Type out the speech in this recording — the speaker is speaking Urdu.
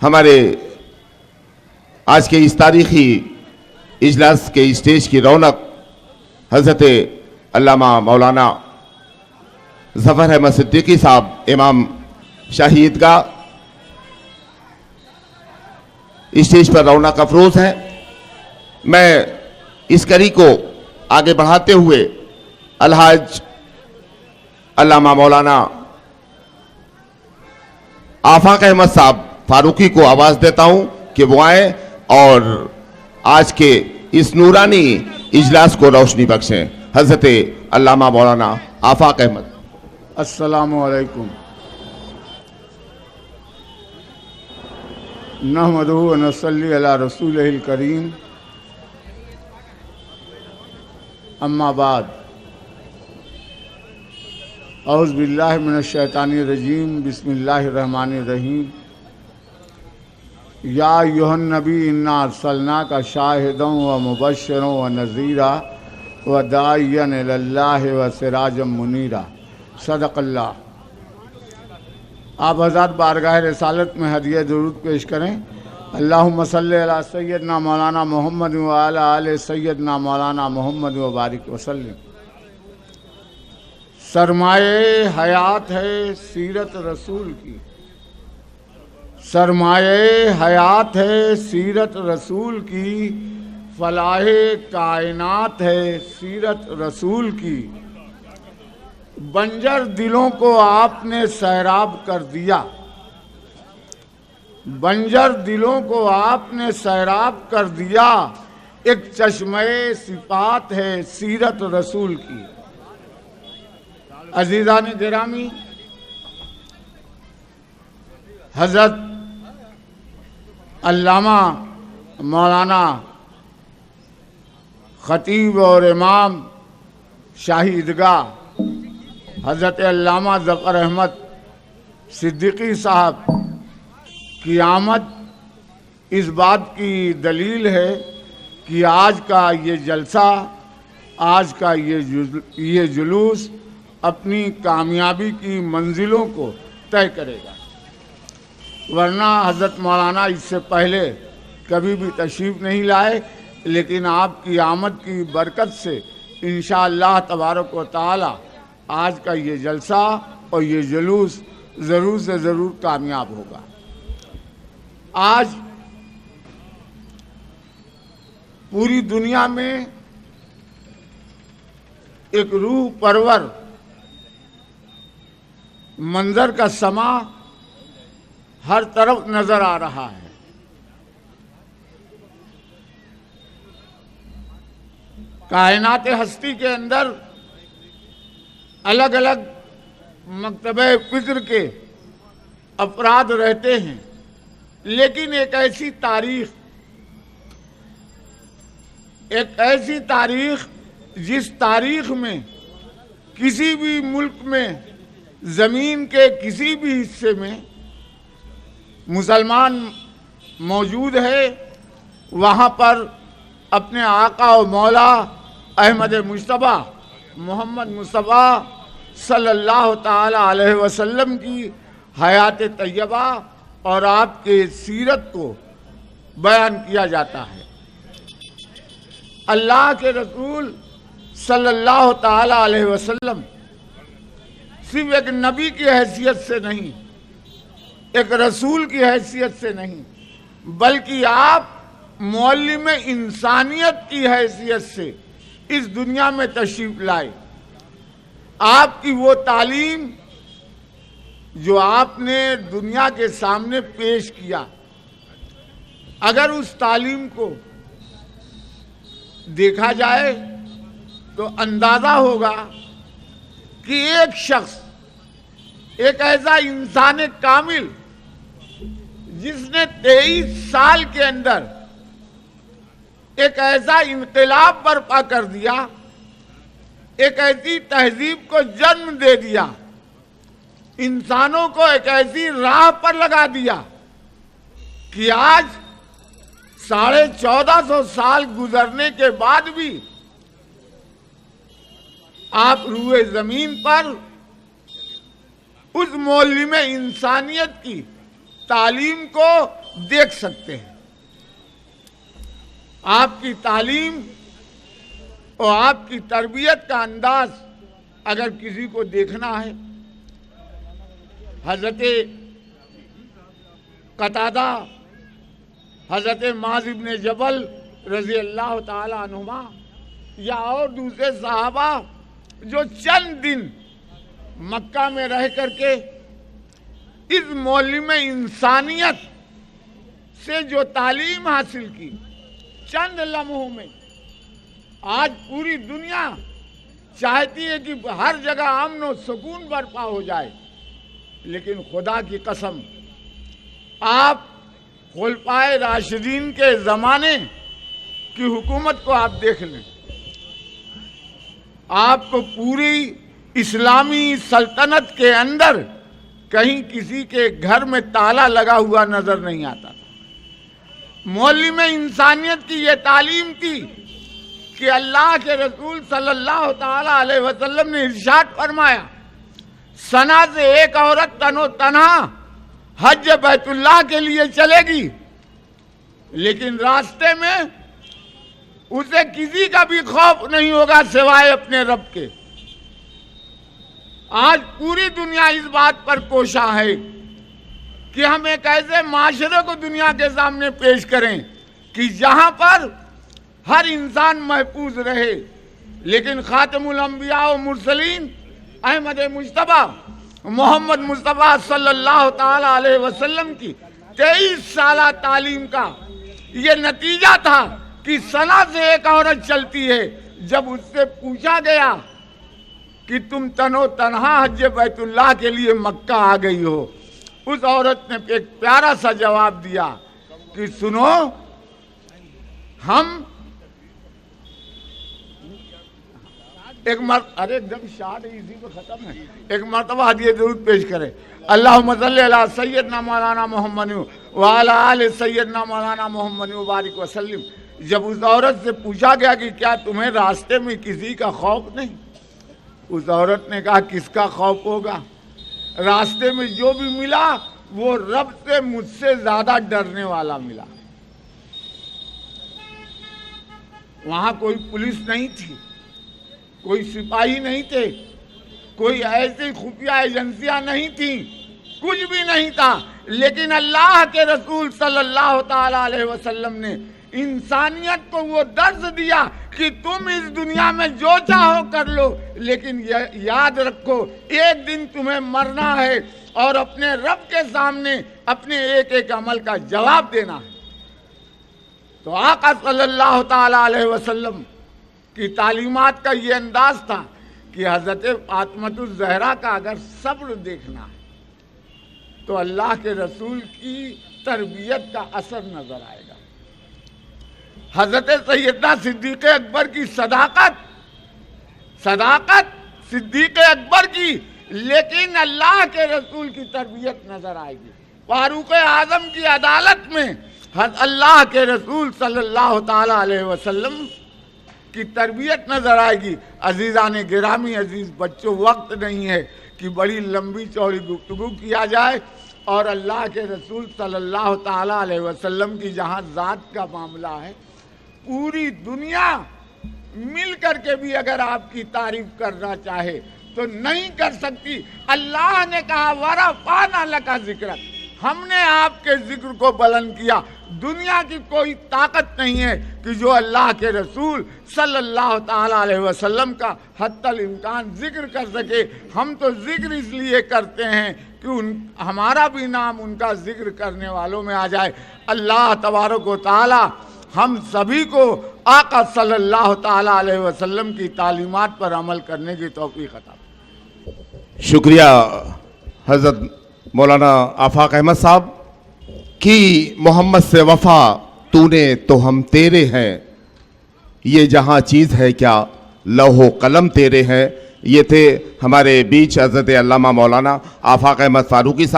ہمارے آج کے اس تاریخی اجلاس کے اسٹیج کی رونق حضرت علامہ مولانا ظفر احمد صدیقی صاحب امام شاہی عیدگاہ اسٹیج پر رونق افروز ہے۔ میں اس کڑی کو آگے بڑھاتے ہوئے الحاج علامہ مولانا آفاق احمد صاحب فاروقی کو آواز دیتا ہوں کہ وہ آئیں اور آج کے اس نورانی اجلاس کو روشنی بخشیں۔ حضرت علامہ مولانا آفاق احمد۔ السلام علیکم۔ نحمدہ و نصلی علی رسولہ الکریم، اما بعد، اعوذ باللہ من الشیطان الرجیم، بسم اللہ الرحمن الرحیم۔ یا ایھا النبی انا ارسلناک شاہدا و مبشرا و نذیرا و داعیا الی اللہ و سراجا منیرا۔ صدق اللہ۔ آپ حضرات بارگاہ رسالت میں ہدیہ درود پیش کریں۔ اللہم صلی علی سیدنا مولانا محمد و علی آل سیدنا مولانا محمد و بارک وسلم۔ سرمایہ حیات ہے سیرت رسول کی، سرمایہ حیات ہے سیرت رسول کی، فلاح کائنات ہے سیرت رسول کی۔ بنجر دلوں کو آپ نے سیراب کر دیا، بنجر دلوں کو آپ نے سیراب کر دیا، ایک چشمہ صفات ہے سیرت رسول کی۔ عزیزان گرامی، حضرت علامہ مولانا خطیب اور امام شاہی عیدگاہ حضرت علامہ ظفر احمد صدیقی صاحب کی آمد اس بات کی دلیل ہے کہ آج کا یہ جلسہ، آج کا یہ جلوس اپنی کامیابی کی منزلوں کو طے کرے گا، ورنہ حضرت مولانا اس سے پہلے کبھی بھی تشریف نہیں لائے، لیکن آپ کی آمد کی برکت سے انشاءاللہ تبارک و تعالی آج کا یہ جلسہ اور یہ جلوس ضرور سے ضرور کامیاب ہوگا۔ آج پوری دنیا میں ایک روح پرور منظر کا سما ہر طرف نظر آ رہا ہے۔ کائنات ہستی کے اندر الگ الگ مکتبہ فکر کے افراد رہتے ہیں، لیکن ایک ایسی تاریخ جس تاریخ میں کسی بھی ملک میں زمین کے کسی بھی حصے میں مسلمان موجود ہے، وہاں پر اپنے آقا و مولا احمد مجتبیٰ محمد مصطفیٰ صلی اللہ تعالی علیہ وسلم کی حیات طیبہ اور آپ کے سیرت کو بیان کیا جاتا ہے۔ اللہ کے رسول صلی اللہ تعالی علیہ وسلم صرف ایک نبی کی حیثیت سے نہیں، ایک رسول کی حیثیت سے نہیں، بلکہ آپ معلم انسانیت کی حیثیت سے اس دنیا میں تشریف لائے۔ آپ کی وہ تعلیم جو آپ نے دنیا کے سامنے پیش کیا، اگر اس تعلیم کو دیکھا جائے تو اندازہ ہوگا کہ ایک شخص، ایک ایسا انسان کامل جس نے 23 سال کے اندر ایک ایسا انقلاب برپا کر دیا، ایک ایسی تہذیب کو جنم دے دیا، انسانوں کو ایک ایسی راہ پر لگا دیا کہ آج 1450 سال گزرنے کے بعد بھی آپ روئے زمین پر اس معلم انسانیت کی تعلیم کو دیکھ سکتے ہیں۔ آپ کی تعلیم اور آپ کی تربیت کا انداز اگر کسی کو دیکھنا ہے، حضرت قتادہ، حضرت معاذ بن جبل رضی اللہ تعالی عنہما یا اور دوسرے صحابہ جو چند دن مکہ میں رہ کر کے اس معلم انسانیت سے جو تعلیم حاصل کی چند لمحوں میں، آج پوری دنیا چاہتی ہے کہ ہر جگہ امن و سکون برپا ہو جائے، لیکن خدا کی قسم آپ خلفائے راشدین کے زمانے کی حکومت کو آپ دیکھ لیں، آپ کو پوری اسلامی سلطنت کے اندر کہیں کسی کے گھر میں تالا لگا ہوا نظر نہیں آتا تھا۔ معلم انسانیت کی یہ تعلیم تھی کہ اللہ کے رسول صلی اللہ تعالی علیہ وسلم نے ارشاد فرمایا، سنا سے ایک عورت تن و تنہا حج بیت اللہ کے لیے چلے گی، لیکن راستے میں اسے کسی کا بھی خوف نہیں ہوگا سوائے اپنے رب کے۔ آج پوری دنیا اس بات پر کوشاں ہے کہ ہم ایک ایسے معاشرے کو دنیا کے سامنے پیش کریں کہ جہاں پر ہر انسان محفوظ رہے، لیکن خاتم الانبیاء و مرسلین احمد مجتبیٰ محمد مصطفیٰ صلی اللہ تعالی علیہ وسلم کی 23 سالہ تعلیم کا یہ نتیجہ تھا کہ سنا سے ایک عورت چلتی ہے۔ جب اس سے پوچھا گیا کہ تم تن و تنہا حج بیت اللہ کے لیے مکہ آ گئی ہو، اس عورت نے ایک پیارا سا جواب دیا کہ سنو، ہم ایک مرتبہ ہدیہ درود پیش کریں، اللہم صلی علی سیدنا مولانا محمد وعلی آل سیدنا مولانا محمد وبارک وسلم۔ جب اس عورت سے پوچھا گیا کہ کیا تمہیں راستے میں کسی کا خوف نہیں، اس عورت نے کہا کس کا خوف ہوگا، راستے میں جو بھی ملا وہ رب سے مجھ سے زیادہ ڈرنے والا ملا۔ وہاں کوئی پولیس نہیں تھی، کوئی سپاہی نہیں تھے، کوئی ایسی خفیہ ایجنسیاں نہیں تھیں، کچھ بھی نہیں تھا، لیکن اللہ کے رسول صلی اللہ تعالی علیہ وسلم نے انسانیت کو وہ درس دیا کہ تم اس دنیا میں جو چاہو کر لو، لیکن یاد رکھو ایک دن تمہیں مرنا ہے اور اپنے رب کے سامنے اپنے ایک ایک عمل کا جواب دینا ہے۔ تو آقا صلی اللہ تعالی علیہ وسلم کی تعلیمات کا یہ انداز تھا کہ حضرت فاطمہ الزہرا کا اگر صبر دیکھنا ہے تو اللہ کے رسول کی تربیت کا اثر نظر آئے گا۔ حضرت سیدنا صدیق اکبر کی صداقت صدیق اکبر کی، لیکن اللہ کے رسول کی تربیت نظر آئے گی۔ فاروق اعظم کی عدالت میں اللہ کے رسول صلی اللہ تعالی علیہ وسلم کی تربیت نظر آئے گی۔ عزیزان گرامی، عزیز بچوں، وقت نہیں ہے کہ بڑی لمبی چوڑی گفتگو کیا جائے، اور اللہ کے رسول صلی اللہ تعالی علیہ وسلم کی جہاں ذات کا معاملہ ہے، پوری دنیا مل کر کے بھی اگر آپ کی تعریف کرنا چاہے تو نہیں کر سکتی۔ اللہ نے کہا وَرَفَعْنَا لَكَ ذِكْرَكَ، ہم نے آپ کے ذکر کو بلند کیا۔ دنیا کی کوئی طاقت نہیں ہے کہ جو اللہ کے رسول صلی اللہ تعالی علیہ وسلم کا حتی الامکان ذکر کر سکے۔ ہم تو ذکر اس لیے کرتے ہیں کہ ہمارا بھی نام ان کا ذکر کرنے والوں میں آ جائے۔ اللہ تبارک و تعالی ہم سبھی کو آقا صلی اللہ تعالی علیہ وسلم کی تعلیمات پر عمل کرنے کی توفیق عطا فرمائے۔ شکریہ حضرت مولانا آفاق احمد صاحب کی محمد سے وفا تو نے تو ہم تیرے ہیں، یہ جہاں چیز ہے کیا لوح و قلم تیرے ہیں۔ یہ تھے ہمارے بیچ حضرت علامہ مولانا آفاق احمد فاروقی صاحب۔